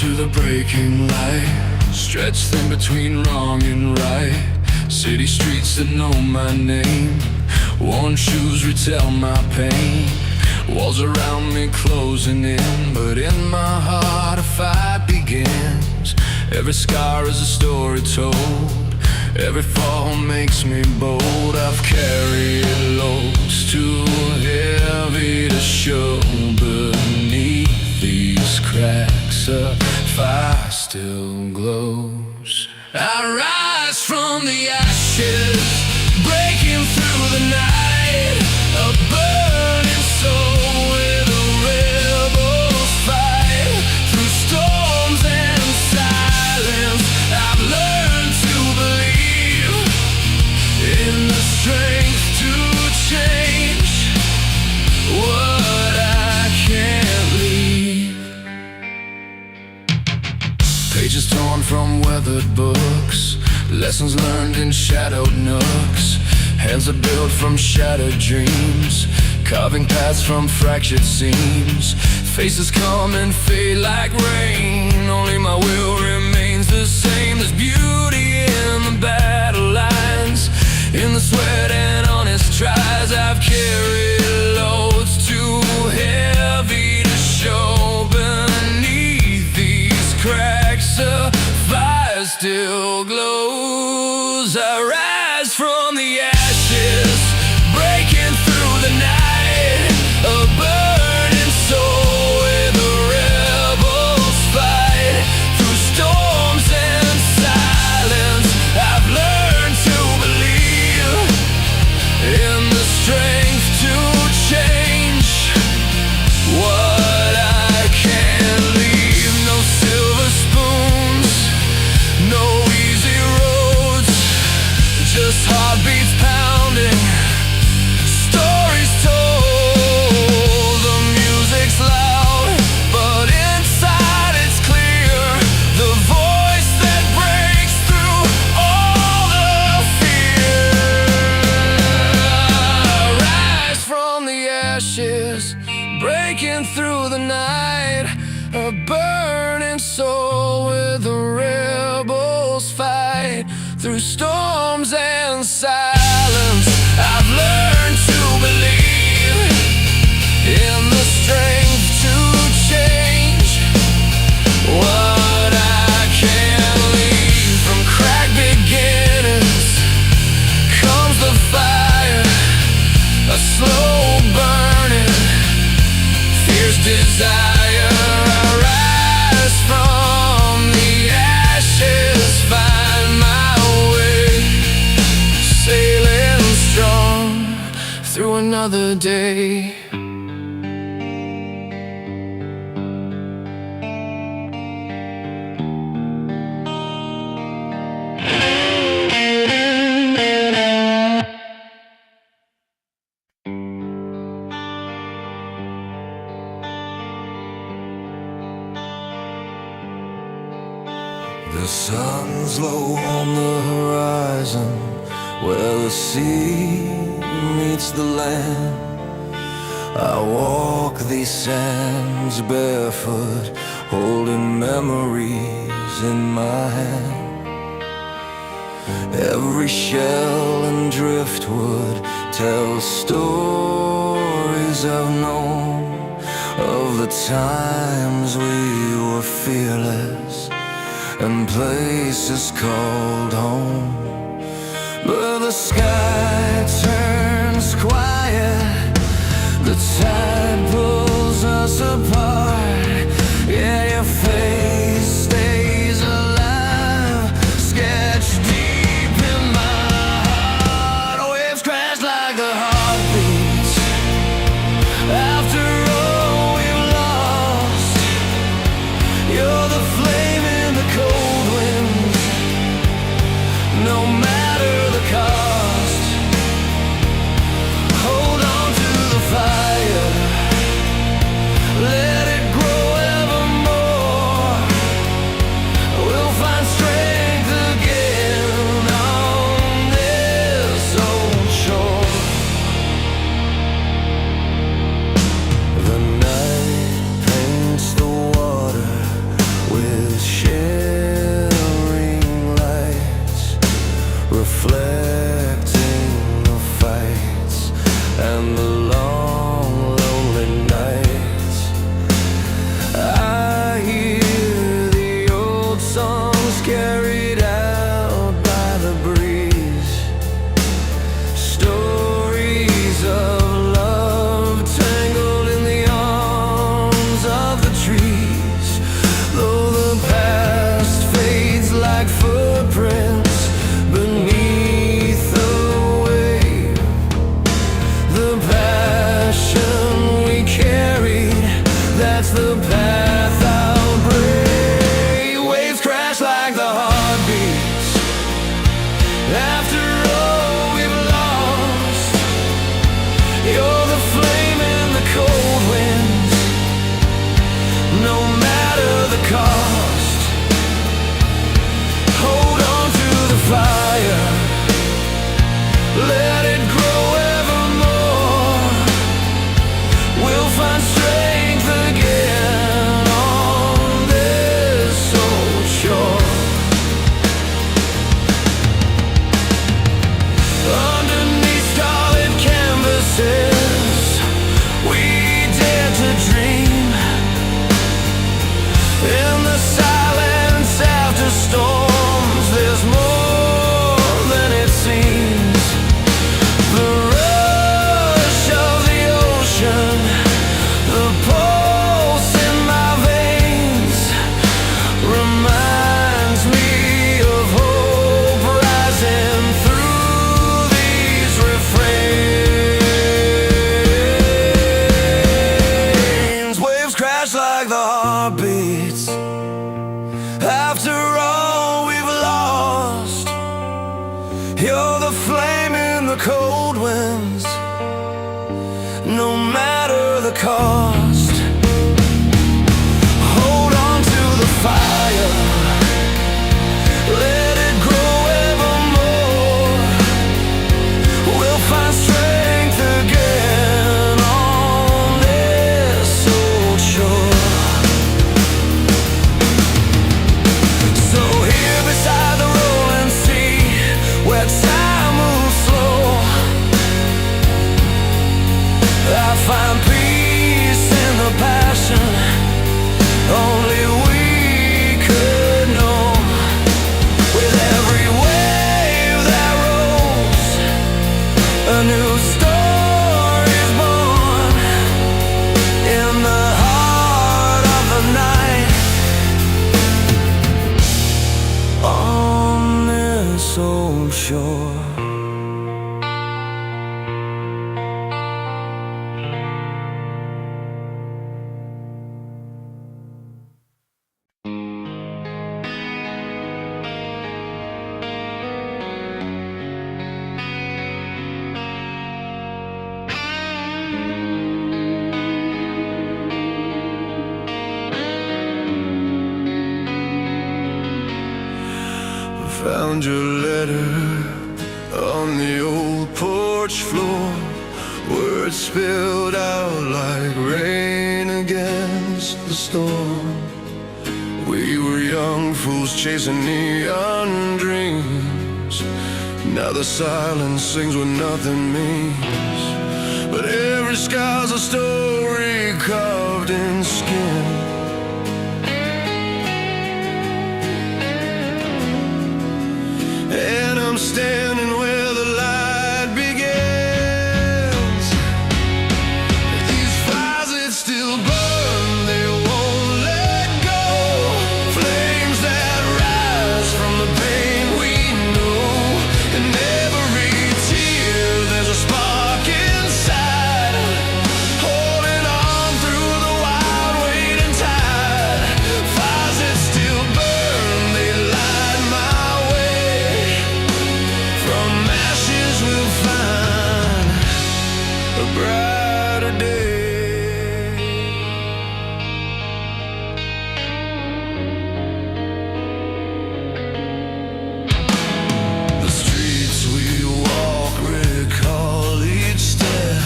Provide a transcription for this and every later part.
to the breaking light, stretched thin between wrong and right. City streets that know my name, worn shoes retell my pain. Walls around me closing in, but in my heart a fight begins. Every scar is a story told, every fall makes me bold. I've carried loads too heavy to show beneath these cracks. A fire still glows. I rise from the ashes, breaking through the night. A burning soul with a rebel's fight. Through storms and silence, I've learned to believe in the strength to change what I can't leave. Pages torn from weathered books, lessons learned in shadowed nooks. Hands are built from shattered dreams, carving paths from fractured seams. Faces come and fade like rain, only my will remains the same. There's beauty in the battle lines, in the sweat and honest tries. I've carried loads too heavy to show beneath these cracks. A fire still glows. I rise from the ashes, breaking through the night. A burning soul with a rebel's fight. Through storms and silence, I've learned to believe in the strength to change what I can't leave. No silver spoons, no easy roads, just heartbeats pounding, stories told. The music's loud, but inside it's clear. The voice that breaks through all the fear. I rise from the ashes, breaking through the night. A burning soul with a rebel's fight. Through storms and silence, I've learned to believe in the strength to change what I can't leave. From cracked beginnings comes the fire, a slow burning, fierce desire. I rise from the ashes, find my way, sailing strong through another day. The sun's low on the horizon, where the sea meets the land. I walk these sands barefoot, holding memories in my hand. Every shell and driftwood tells stories I've known, of the times we were fearless and places called home. But the sky turns quiet, the tide pulls us apart. Yeah, your face stays alive, sketched deep in my heart. Waves crash like the heartbeats after all we've lost. You're the flame in the cold winds, no matter the cost. Hold on to the fire, let it grow evermore. the cold winds, no matter the cost. Hold on to the fire, let it grow evermore. We'll find strength again on this old shore. So here beside the rolling sea, where time moves slow, I find peace in the passion only we could know. With every wave that rolls, a new story is born. In the heart of the night, on this old shore. Found your letter on the old porch floor, words spilled out like rain against the storm. We were young fools chasing neon dreams. Now the silence sings what nothing means, but every scar's a story carved in skin. And I'm standing where the light begins. These fires that still burn, they won't let go. Flames that rise from the pain we know. In every tear there's a spark inside, holding on through the wild waiting tide. Fires that still burn, they light my way. From ashes we'll find a brighter day. The streets we walk recall each step.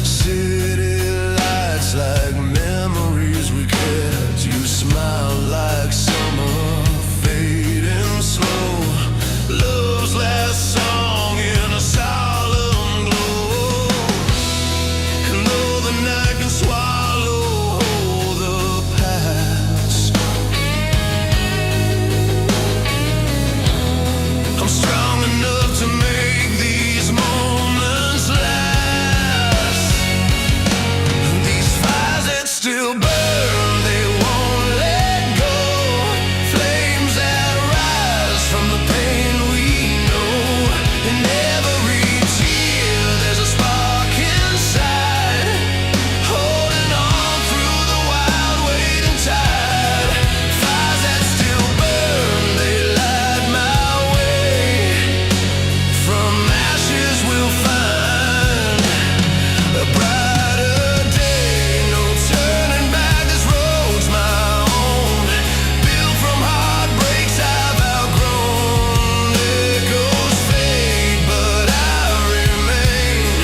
City lights like memories we kept. You smile like summer, fading slow. Love's last song in a solemn glow. And though the night can swallow the past, I'm strong enough to make these moments last. These fires that still burn, they won't let go. Flames that rise from the pain we know. In every tear there's a spark inside, holding on through the wild waiting tide. Fires that still burn, they light my way. From ashes we'll find a brighter day. No turning back, this road's my own. Built from heartbreaks I've outgrown. Echoes fade, but I remain,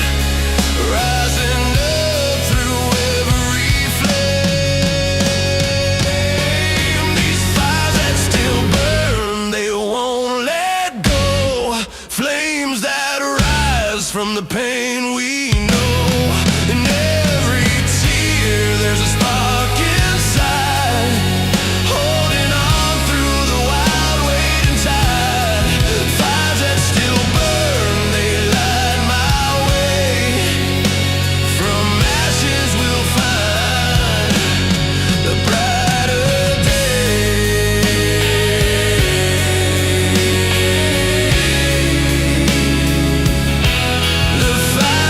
rising up through every flame. These fires that still burn, they won't let go. Flames that rise from the pain we know. In every tear there's a spark inside, holding on through the wild waiting tide. Fires that still burn, they light my way. From ashes we'll find the brighter day. The fire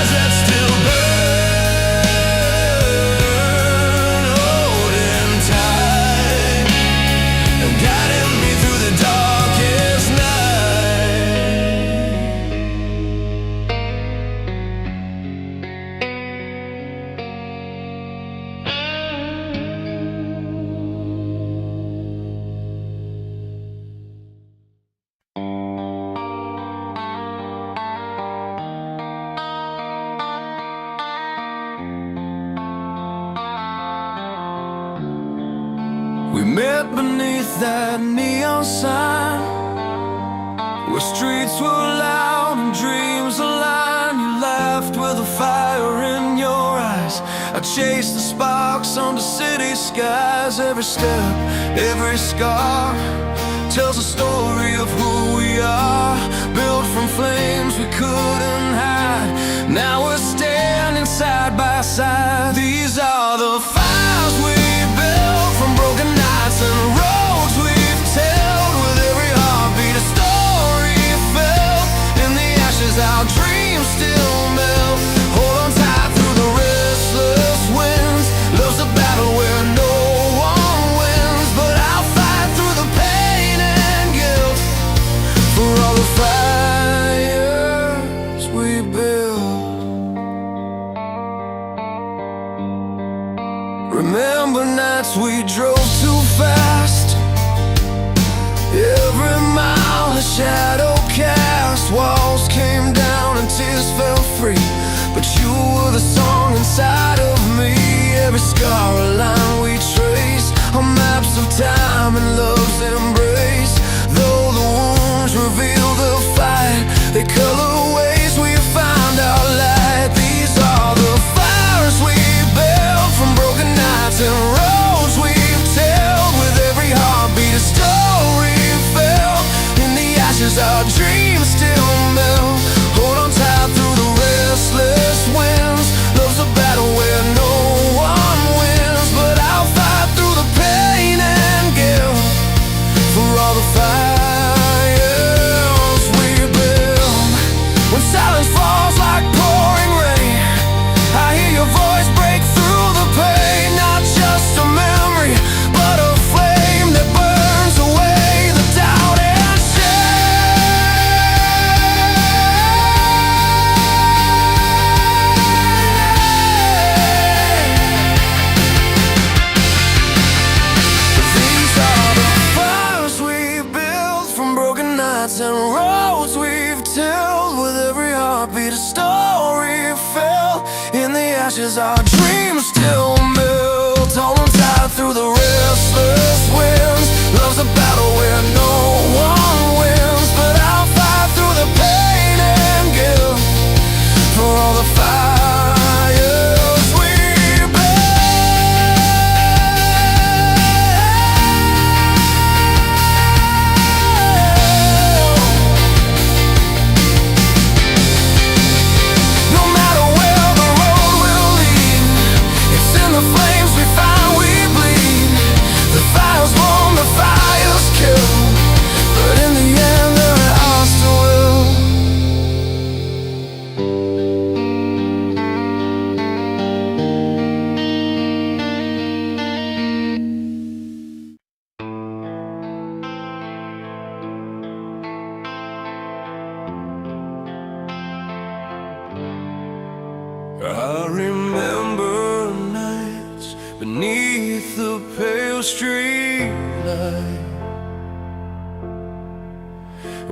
We met beneath that neon sign, where streets were loud and dreams aligned. You laughed with a fire in your eyes. I chased the sparks under city skies. Every step, every scar tells a story of who we are, built from flames we couldn't hide. Now we're standing side by side. These are the fires we built, from broken nights and roads we've tilled. With every heartbeat a story filled. In the ashes our dreams still melt. Hold on tight through the restless winds. Love's a battle where no one wins, but I'll fight through the pain and guilt for all the fires we built. Remember nights we drove too fast, every mile a shadow cast. Walls came down and tears fell free, but you were the song inside of me. Every scar a line we trace on maps of time and love's embrace. Though the wounds reveal the fight, they color ways we find our light. These are the fires we built, from broken nights and roads we've tilled. With every heartbeat a story filled. In the ashes our dreams still melt. Hold on tight through the restless winds. Love's a battle where no one wins, but I'll fight through the pain and guilt for all the fires we build. When silence falls like pouring rain, I hear your voice break through the pain. Not just a memory, but a flame that burns away the doubt and These are the fires we built, from broken nights and roads we've tilled. With every heartbeat a story filled. In the ashes our dreams still melt. Hold on tight through the restless winds. Love's a battle where no one wins, but I'll fight through the pain and guilt for all the fires we No matter where the road will lead, it's in the flames we find we bleed. The fires burn, the fires kill, but in the end they're ours to will. I remember nights beneath the pale streetlight,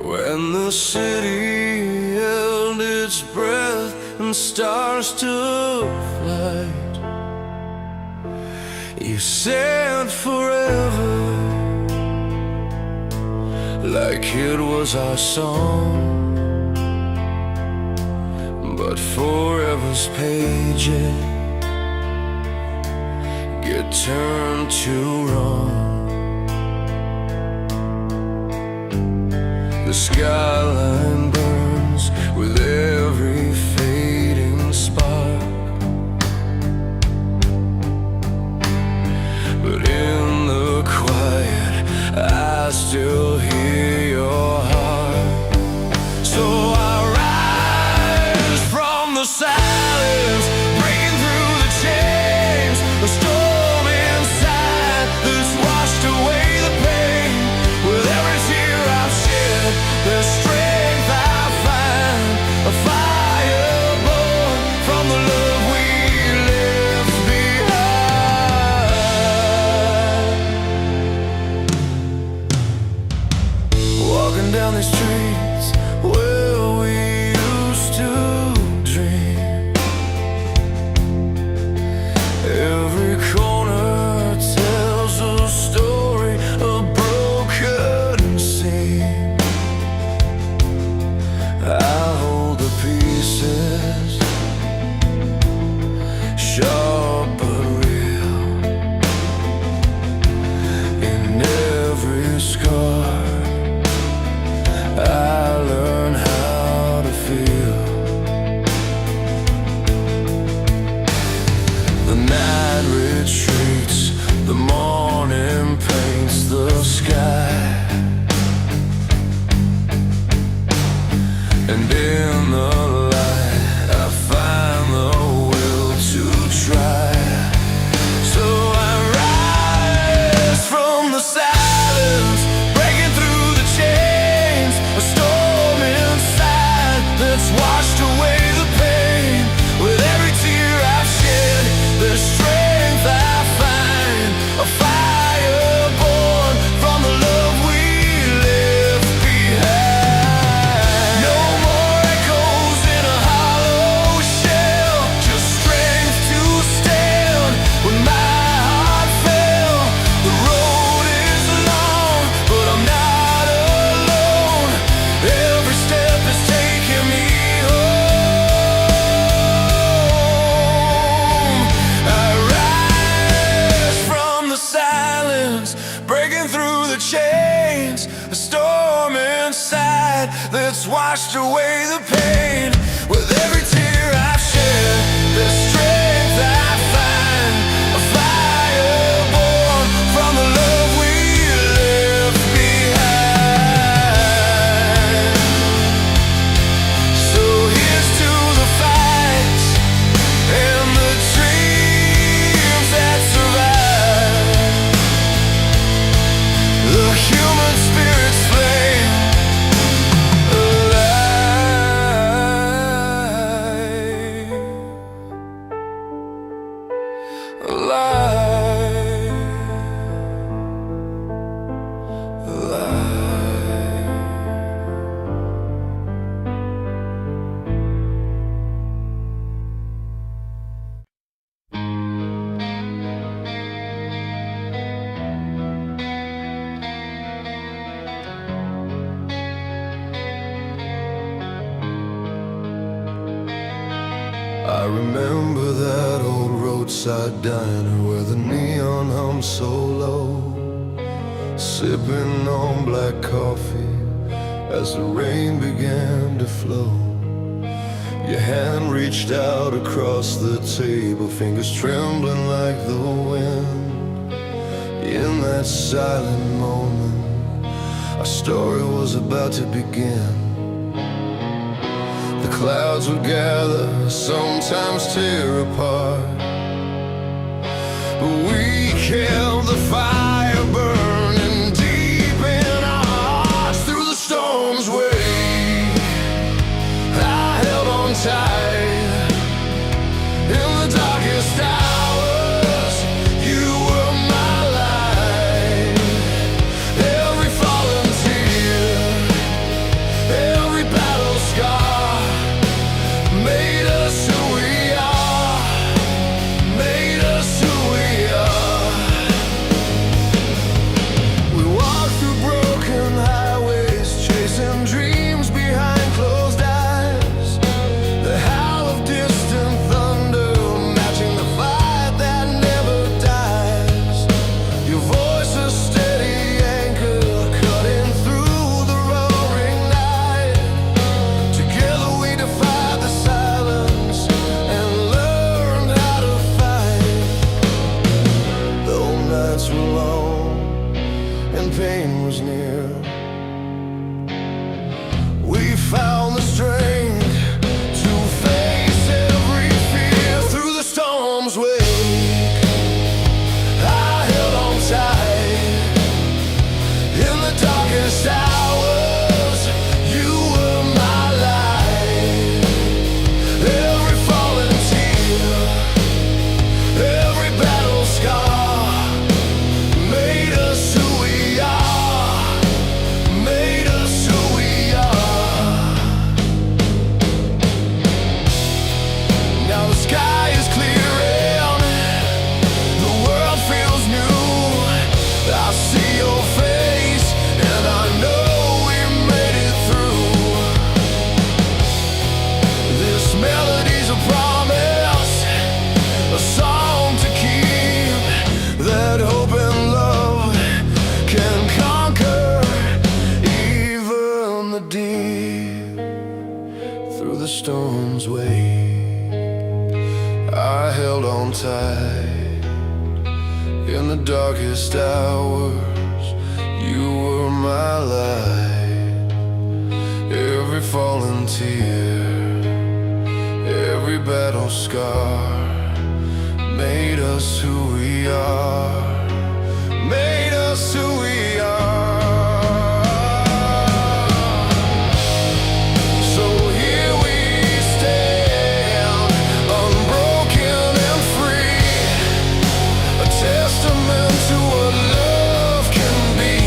when the city held its breath and stars took flight. You said forever, like it was our song. But forever's pages get turned to wrong. The skyline burns with every fading spark, but in the quiet I still hear your heart. So I rise from the silence, breaking through the chains. The storm inside that's washed away the pain. With every tear I've shed, there's strength. faces, sharp but real. In every scar I learn how to feel. The night retreats, the morning paints the sky, and in the light I find the will to try. So I rise from the silence, breaking through the chains, a storm inside that's washed away the pain. With every tear I've shed, there's strength I find, a fire born from the love we left behind. No more echoes in a hollow shell, just strength to stand when my heart fell. The road is long, but I'm not alone. Every step is taking me home. I rise from the silence, breaking through the chains, a storm inside that's washed away the pain. With every tear I've shed, there's strength I find, a fire born from the love we left behind. So here's to the fights and the dreams that survive, the human spirit's flame alive, alive, alive. I remember that old roadside diner where the neon hummed so low, sipping on black coffee as the rain began to flow. Your hand reached out across the table, fingers trembling like the wind. In that silent moment, our story was about to begin. The clouds would gather, sometimes tear apart, but we kept the fire burning deep in our hearts. Through the storm's way, I held on tight. In the darkest hours, you were my light. Every fallen tear, every battle scar made us who we are, made us who we are. We walk through broken highways, chasing dreams behind closed eyes. The storm's way. I held on tight in the darkest hours. You were my light. Every fallen tear, every battle scar made us who we are, made us who we are. So here we stand, unbroken and free, a testament to what love can be.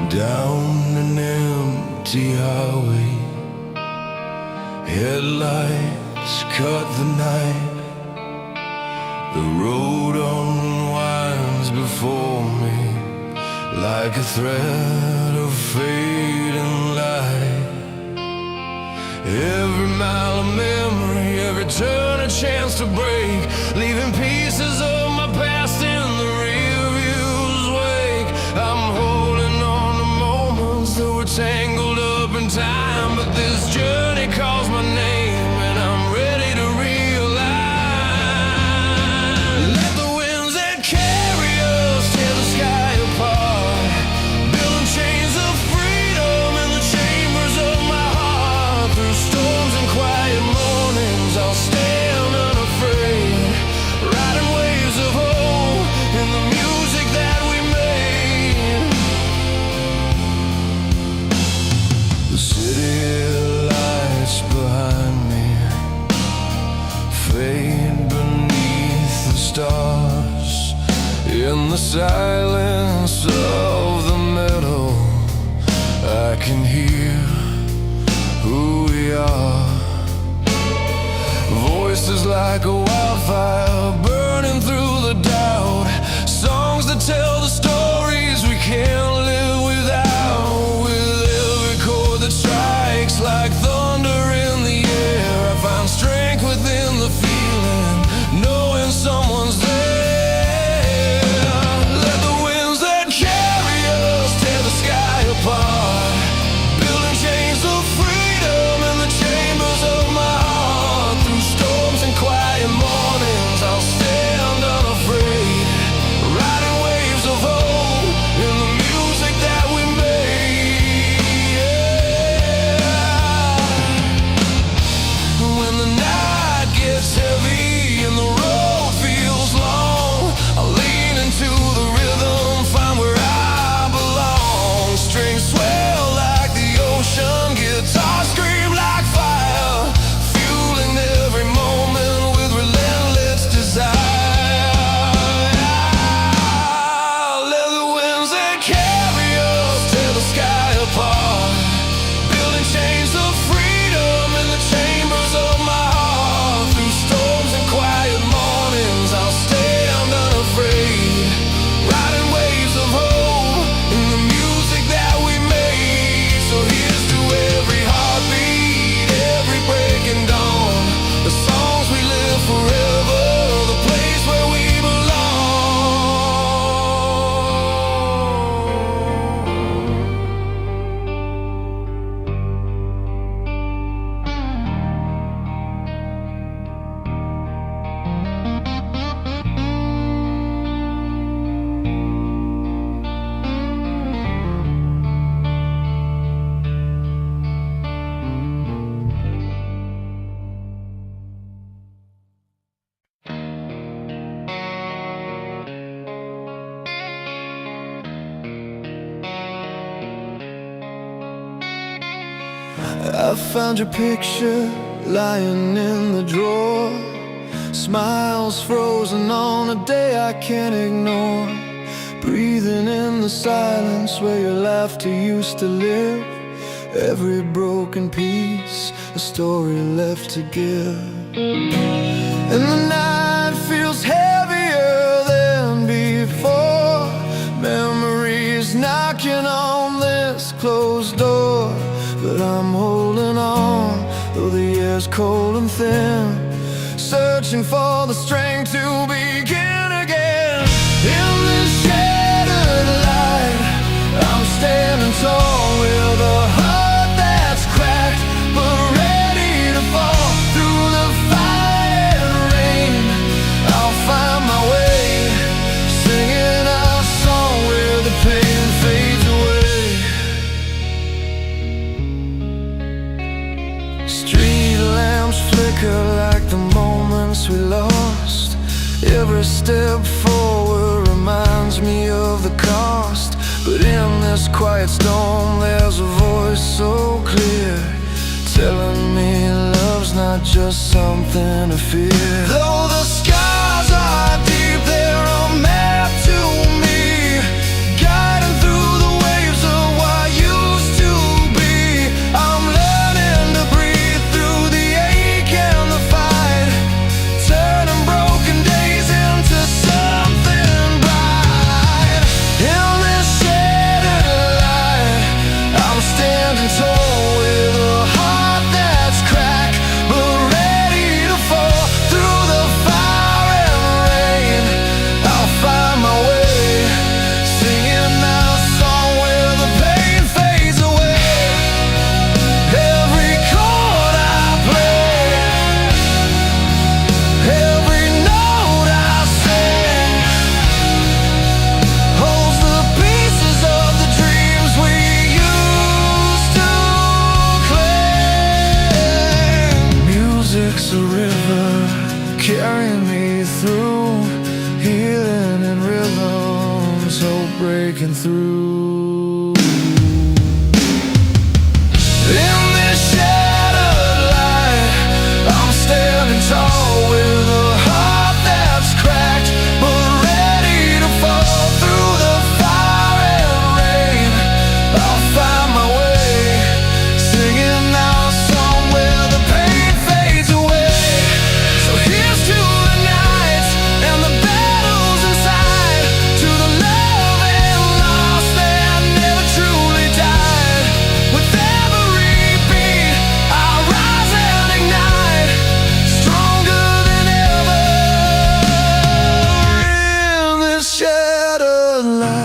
Down an empty highway, headlights cut the night. The road unwinds before me like a thread of fading light. Every mile of memory, every turn a chance to break, leaving pieces of my past in the rearview's wake. I'm holding on to moments that were tangled up in time, but this journey calls my name and I'm ready to realign. Let the winds that carry us tear the sky apart, building chains of freedom in the chambers of my heart. Through storms and quiet mornings I'll stand unafraid, riding waves of hope in the music that we made. The city lights behind me fade beneath the stars. In the silence of the meadow I can hear who we are. Voices like a wildfire burning through the doubt, songs that tell the stories we can't live without. With every chord that strikes like thunder in the air, I find strength within the feeling, knowing someone's there. Let the winds that carry us tear the sky apart, building chains of freedom in the chambers of my heart. Through storms and quiet mornings I'll I found your picture lying in the drawer. Smiles frozen on a day I can't ignore. Breathing in the silence where your laughter used to live. Every broken piece, a story left to give. And the night feels heavier than before. Memories knocking on this closed door. But I'm holding on, though the air's cold and thin, searching for the strength to begin again. In this shattered light, I'm standing tall with a heart that's cracked, but ready to fall. Through the fire and rain, I'll find my way, singing our song where the pain fades away. Street lamps flicker like the moments we lost. Every step forward reminds me of the cost. But in this quiet storm there's a voice so clear, telling me love's not just something to fear. Though the scars are deep, they're a map to me, guiding through the waves of what used to be. I'm learning to breathe through the ache and the fight, turning broken days into something bright. In this shattered light, I'm standing tall with a heart that's cracked, but ready to fall. Through the fire and rain, I'll find my way, singing our song where the pain fades away. Every chord I play, every note I sing, holds the pieces of the dreams we used to claim. Music's a river carrying me through, healing in rhythms, hope breaking through. In this shattered light, I'm standing tall with a heart that's cracked, but ready to fall. Through the fire and rain, I'll find my way, singing our song where the pain fades away. So here's to the nights and the battles inside, to the love and loss that never truly died. With every beat, I rise and ignite, stronger than ever in this shattered light.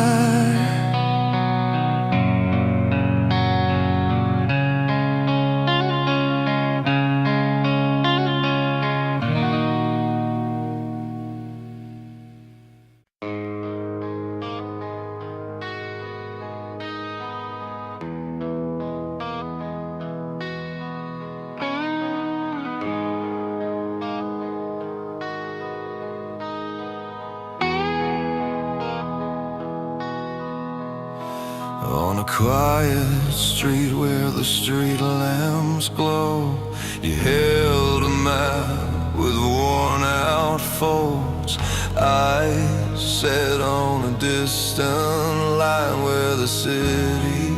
On a quiet street where the street lamps glow, you held a map with worn out folds. Eyes set on a distant line where the city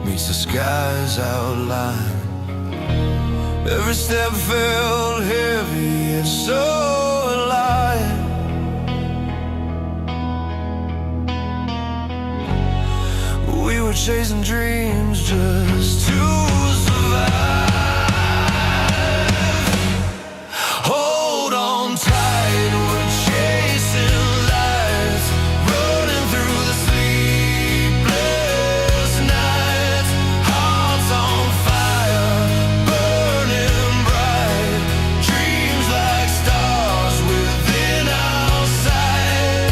meets the sky's outline. Every step felt heavy and so alive. We were chasing dreams just to survive. Hold on tight, we're chasing lights, running through the sleepless nights. Hearts on fire, burning bright, dreams like stars within our sight.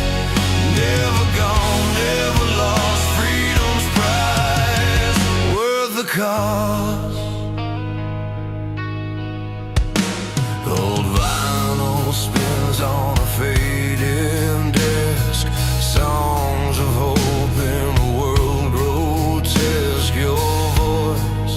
Never gone, never lost, freedom's prize, worth the cost. Old vinyl spins on a fading desk, songs of hope in a world grotesque. Your voice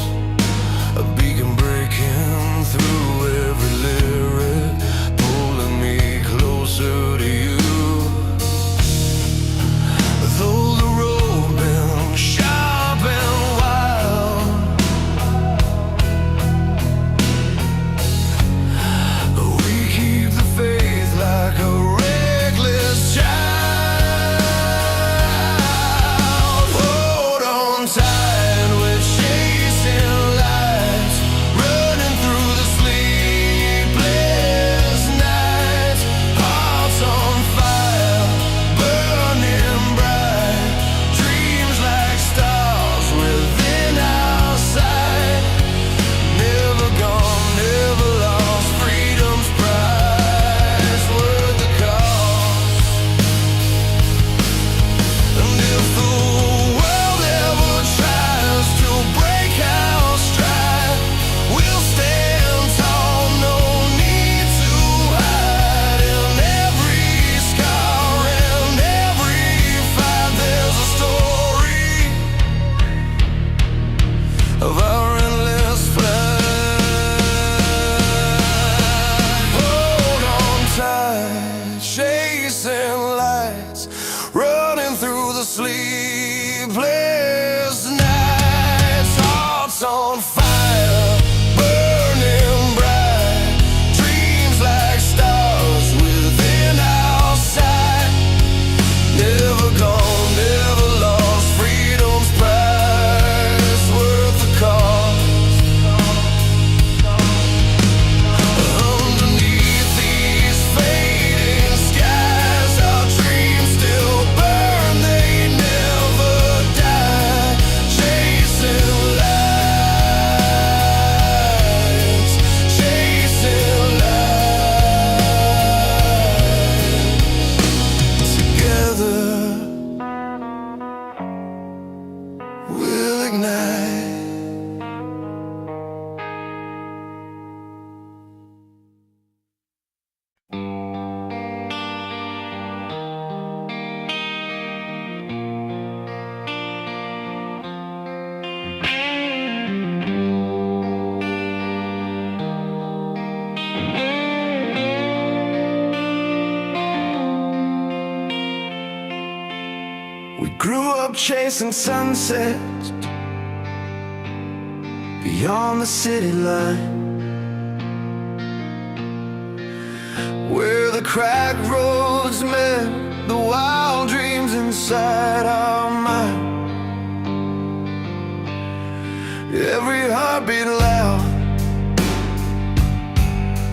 chasing sunsets beyond the city line, where the cracked roads met the wild dreams inside our mind. Every heartbeat loud,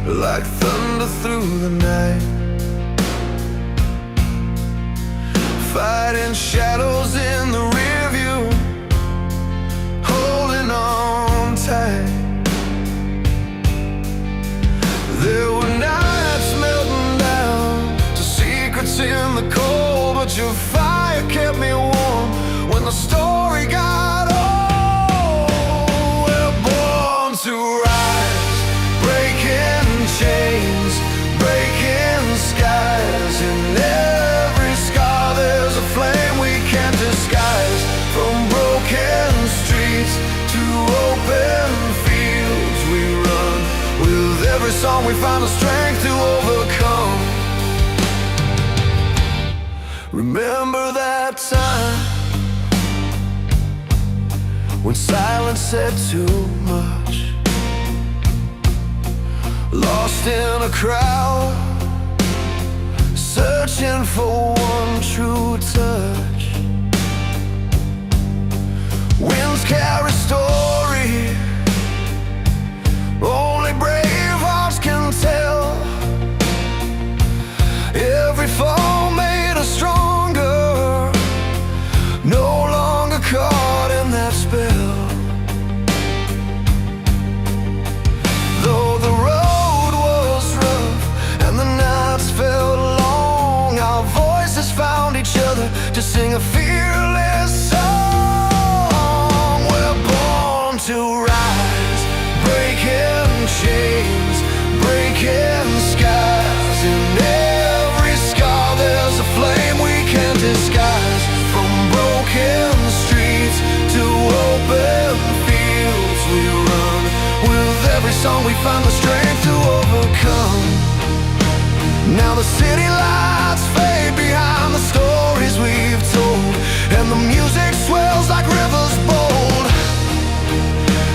like thunder through the night, fighting shadows in the rear view, holding on tight. There were nights melting down to secrets in the cold, but your fire kept me warm when the story got old. We're born to rise, breaking chains, breaking skies. In every scar there's a flame we can't disguise. From broken streets to open fields we run. With every song we find the strength to overcome. Remember that time when silence said too much, lost in a crowd, searching for one true touch. Winds carry story only brave hearts can tell. Every fall made us stronger, no longer caught in that spell. Though the road was rough and the nights felt long, our voices found each other to sing a fearless song. We're born to rise, breaking chains, breaking skies. In every scar there's a flame we can't disguise. From broken streets to open fields we run. With every song we find the strength to overcome. Now the city lights fade behind the stories we've told, and the music swells like rivers bold.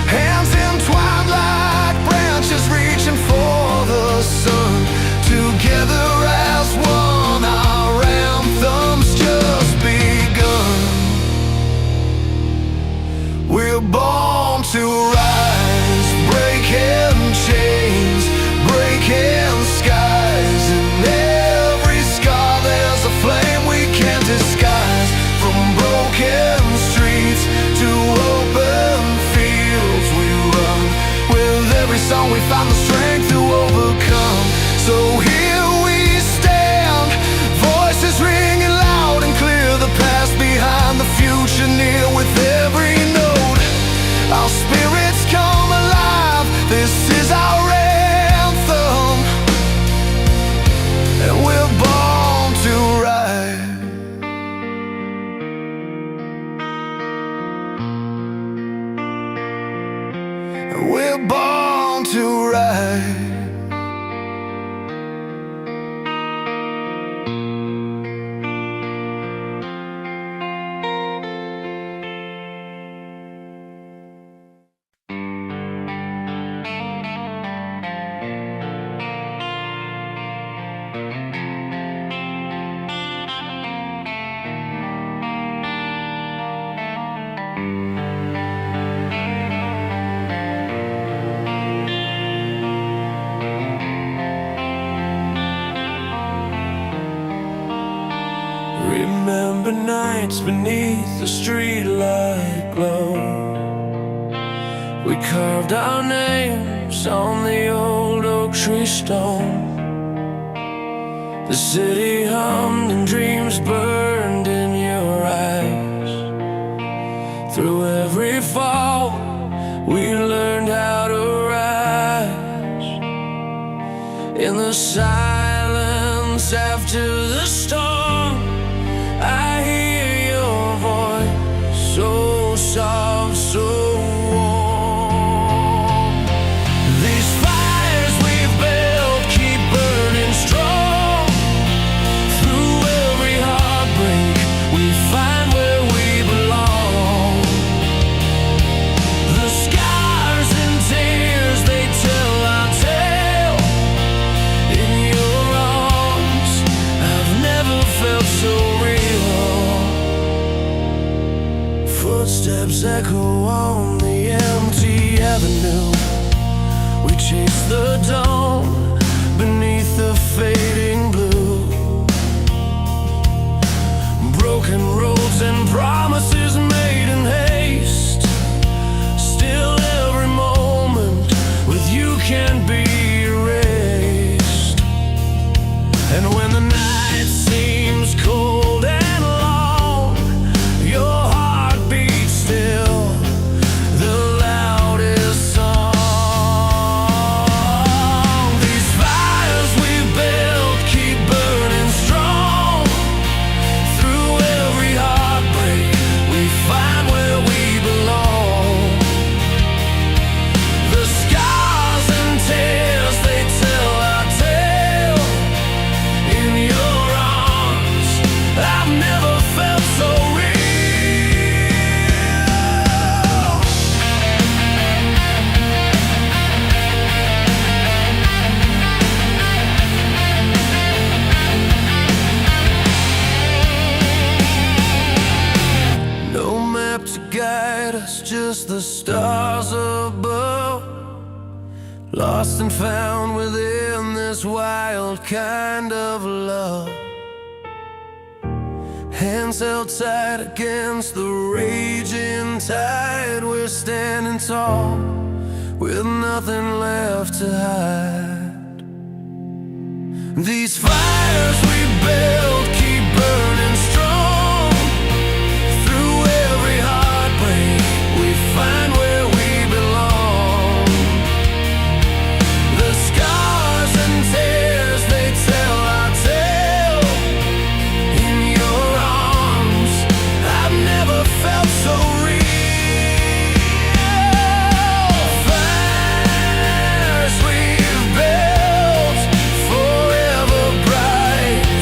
Hands entwined like branches reaching for the sun. Together as one, our anthem's just begun. We're born to rise, breaking chains, breaking skies. In every scar there's a flame we can't disguise. From broken streets to open fields we run. With every song we find the strength to overcome. So here we stand, voices ringing loud and clear. The past behind, the future near. With every note our spirits come alive. This is our anthem, and we're born to rise. And we're born to rise. Remember nights beneath the streetlight glow. We carved our names on the old oak tree stone. The city hummed and dreams burned in your eyes. Through every fall we learned how to rise. In the silence after the storm, I hear your voice, so soft, so warm. These fires we've built keep burning strong. Through every heartbreak we find where we on the empty avenue. We chase the dawn beneath the fading blue. Broken roads and promises made in haste. Still every moment with you can be erased. And when the night seems cold and long, your heart beats still the loudest song. These fires we built keep burning strong. Through every heartbreak we find where we belong. The scars and tears, they tell our tale. In your arms I've never felt so real. No map to guide us, just the stars above. Lost and found within this wild kind of love. Hands held tight against the raging tide. We're standing tall with nothing left to hide. These fires we build keep burning strong. Through every heartbreak we find where we belong. The scars and tears, they tell our tale. In your arms I've never felt so real. Fires we've built forever bright.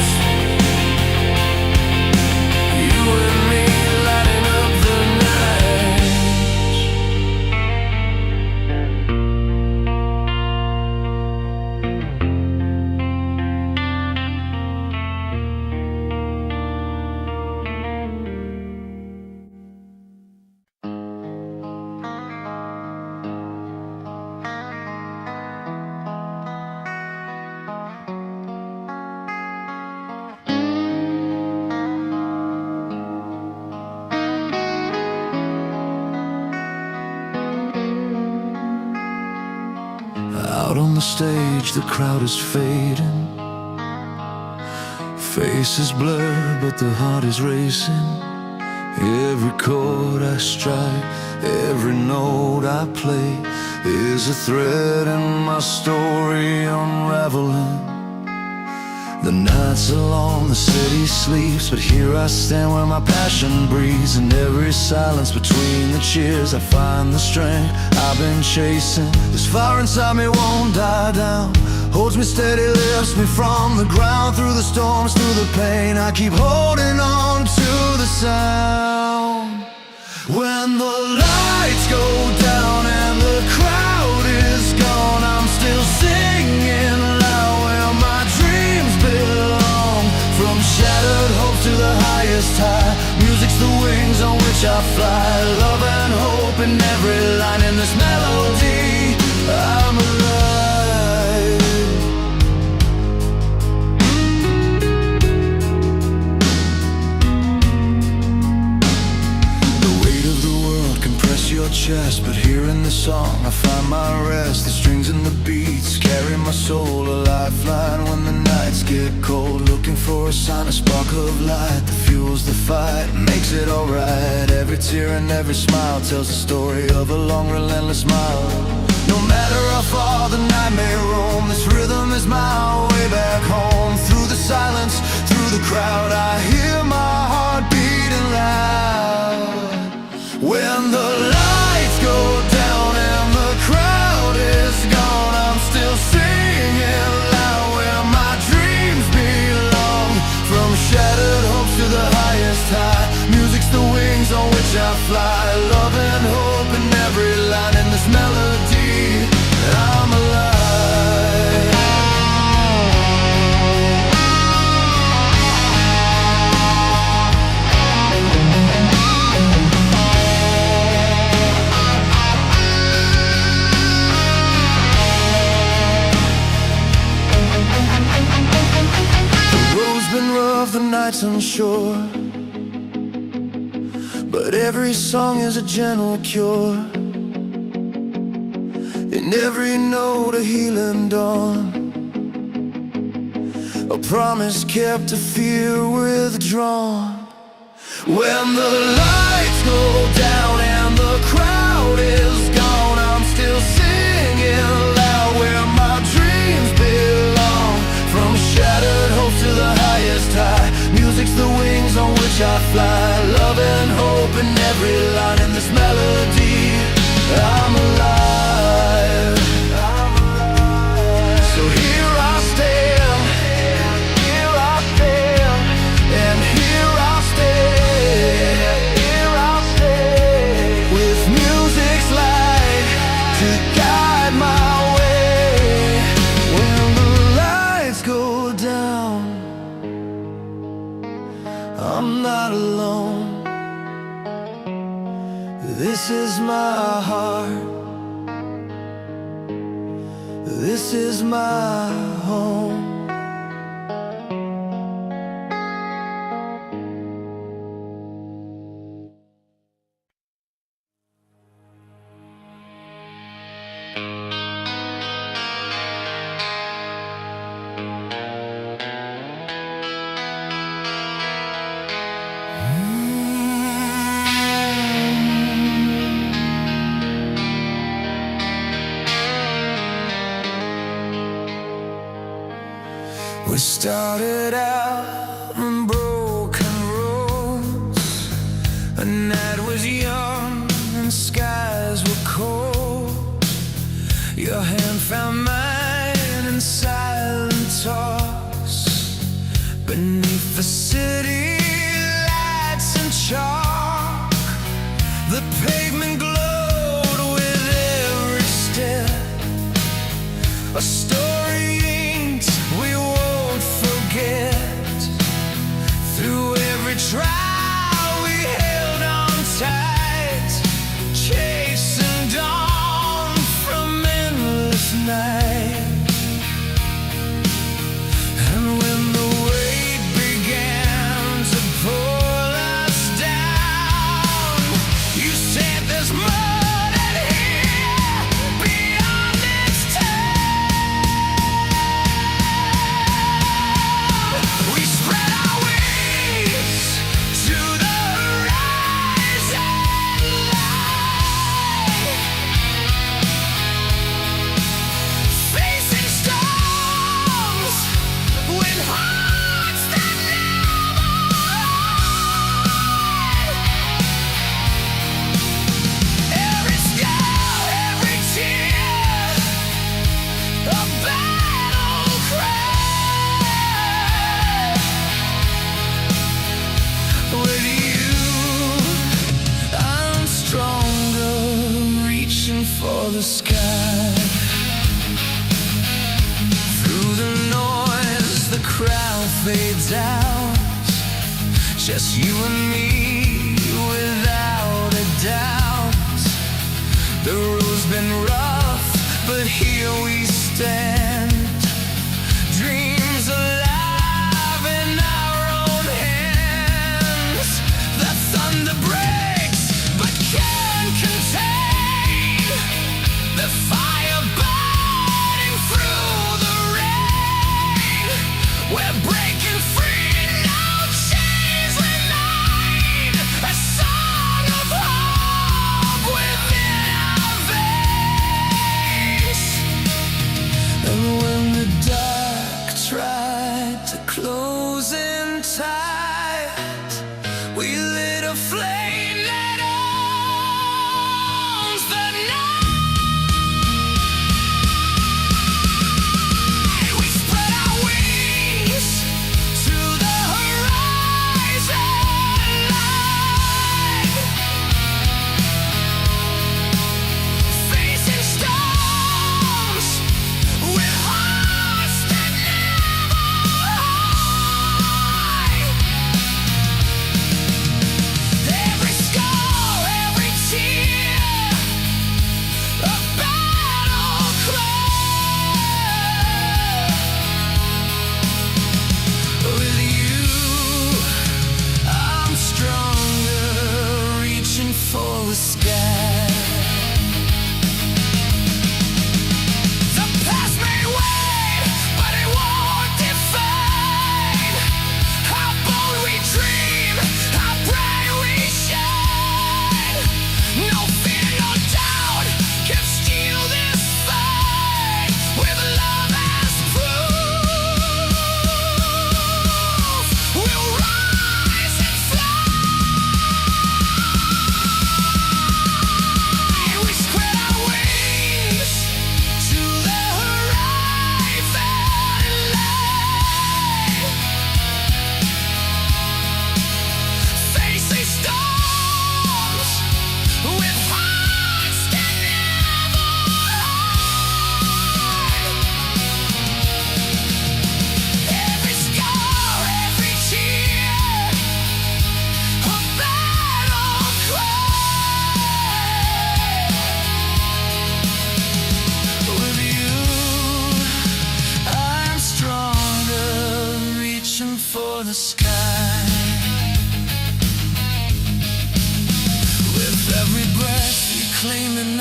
You and me lighting up the night. Out on the stage, the crowd is fading. Faces blur, but the heart is racing. Every chord I strike, every note I play is a thread in my story unraveling. The nights are long, the city sleeps, but here I stand where my passion breathes. In every silence between the cheers I find the strength I've been chasing. This fire inside me won't die down, holds me steady, lifts me from the ground. Through the storms, through the pain, I keep holding on to the sound. When the lights go down and the crowd is gone, I'm still singing loud where my dreams belong. From shattered hopes to the highest high, music's the wings on which I fly. Love and hope in every line in this melody. I'm alive. The weight of the world can press your chest, but here in this song I find my rest. The strings and the beats carry my soul, a lifeline when the nights get cold. Looking for a sign, a spark of light that fuels the fight, makes it alright. Every tear and every smile tells the story of a long, relentless mile. No matter how far the night may roam, this rhythm is my way back home. Through the silence, through the crowd, I hear my heart beating loud. When the lights go down and the crowd is gone, I'm still singing loud where my dreams belong. From shattered hopes to the highest high, music's the wings on which I fly. Love and hope in every line in this melody. I'm alive. nights unsure, but every song is a gentle cure. In every note a healing dawn, a promise kept, a fear withdrawn. When the lights go down and the crowd is gone, I'm still singing loud where my dreams belong. From shattered hopes to the highest high, music's the wings on which I fly. Love and hope in every line in this melody. I'm alive. So here I stand, here I stand, and here I stand, here I stand, with music's light to guide my way. When the lights go down, I'm not alone. This is my heart, this is my home. We started out on broken roads. A night was young and skies were cold. Your hand found mine in silent talks beneath the city lights and chalk. The pavement glowed with every step, a story inked we won't forget. Through every trial we held on tight, chasing dawn from endless night. And when the weight began to pull us down, you said there's more than here beyond this town. We spread our wings to the horizon light, facing storms with hearts that never hide. Every scar, every tear, a battle cry. With you, I'm stronger, reaching for the sky. Through the noise, the crowd fades out. Just you and me, without a doubt. The road's been rough, but here we stand. Dreams alive in our own hands. The thunder breaks, but can't contain the fire burning through the rain. We're breaking free, no chains remain. A song of hope within our veins. And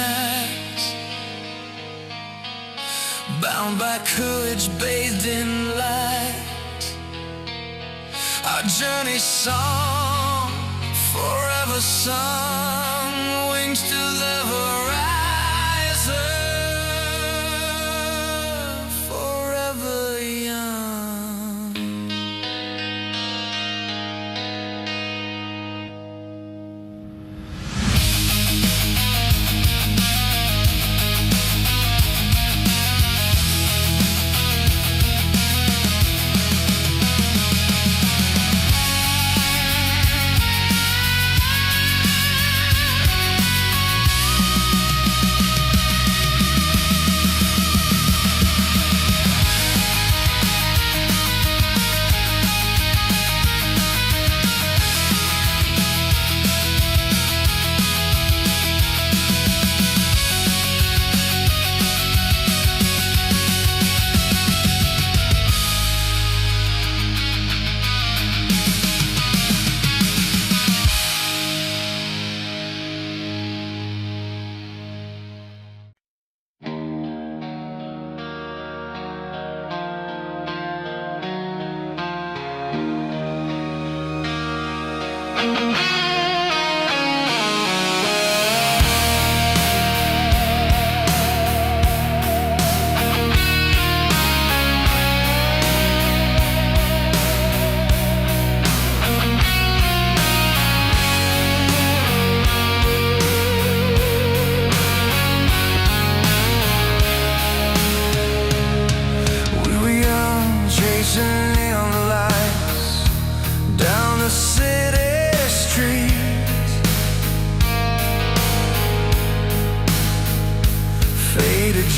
nights, bound by courage, bathed in light. Our journey song, forever sung, wings to the horizon, forever young.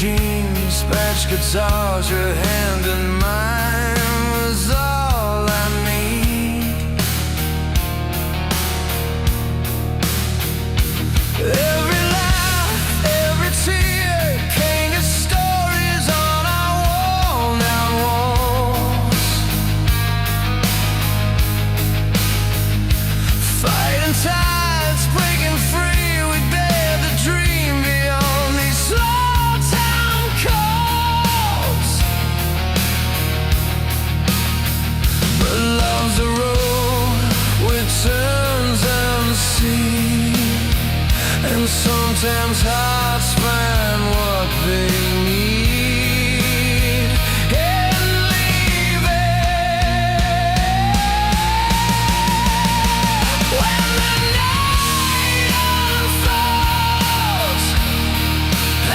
Jeans, patch guitars, your hand in mine was all I need. Every laugh, every tear, painted stories on our worn-out walls. Fighting tides, breaking free, we dared to dream beyond these slow town calls. But love's a road with turns unseen, and sometimes hearts find what they need and leave it. When the night unfolds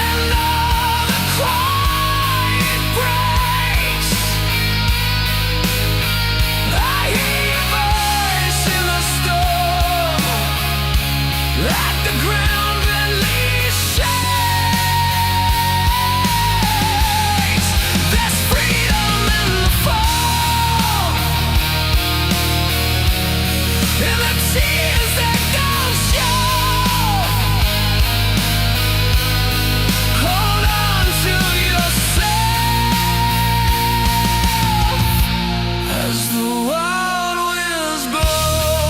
and all the quiet breaks, I hear your voice in the storm, like the ground beneath shakes. There's freedom in the fall, in the tears that don't show. Hold on to yourself as the wild winds blow.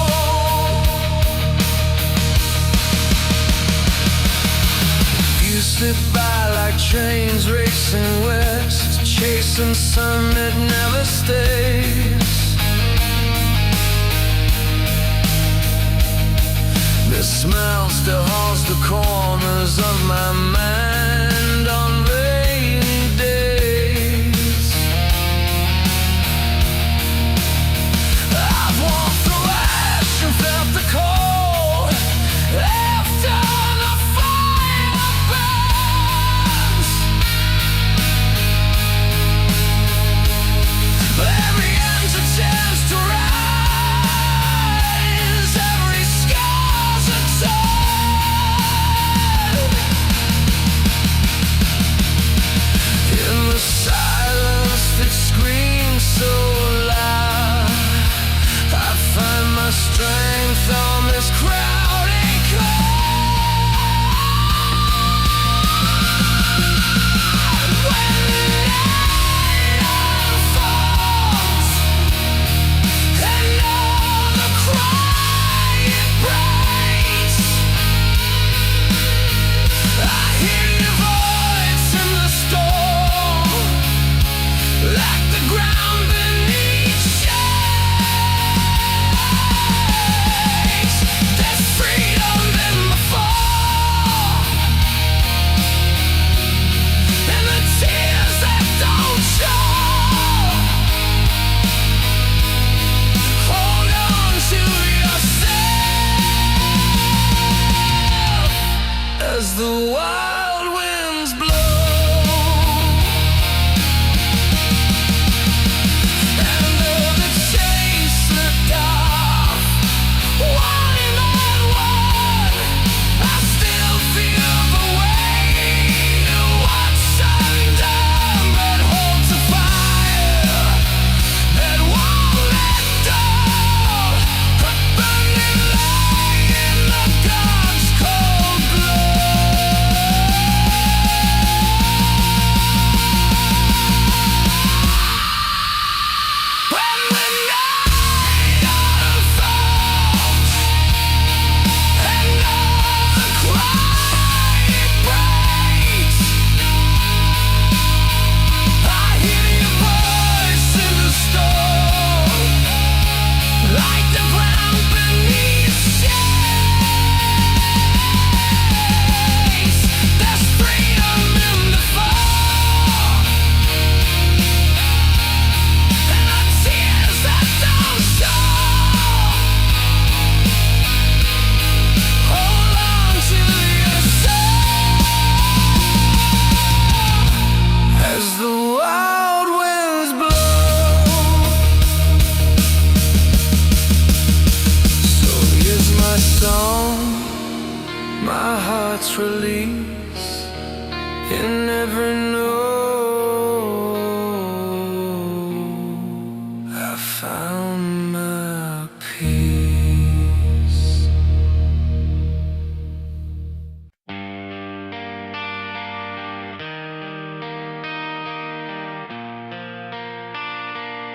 You slip by like trains racing west, chasing sun that never stays. The smell still haunts the corners of my mind on rainy days. I've walked through ash and felt the cold after the fire burns. Every empty chance to rise, every scar's a turn. the wild.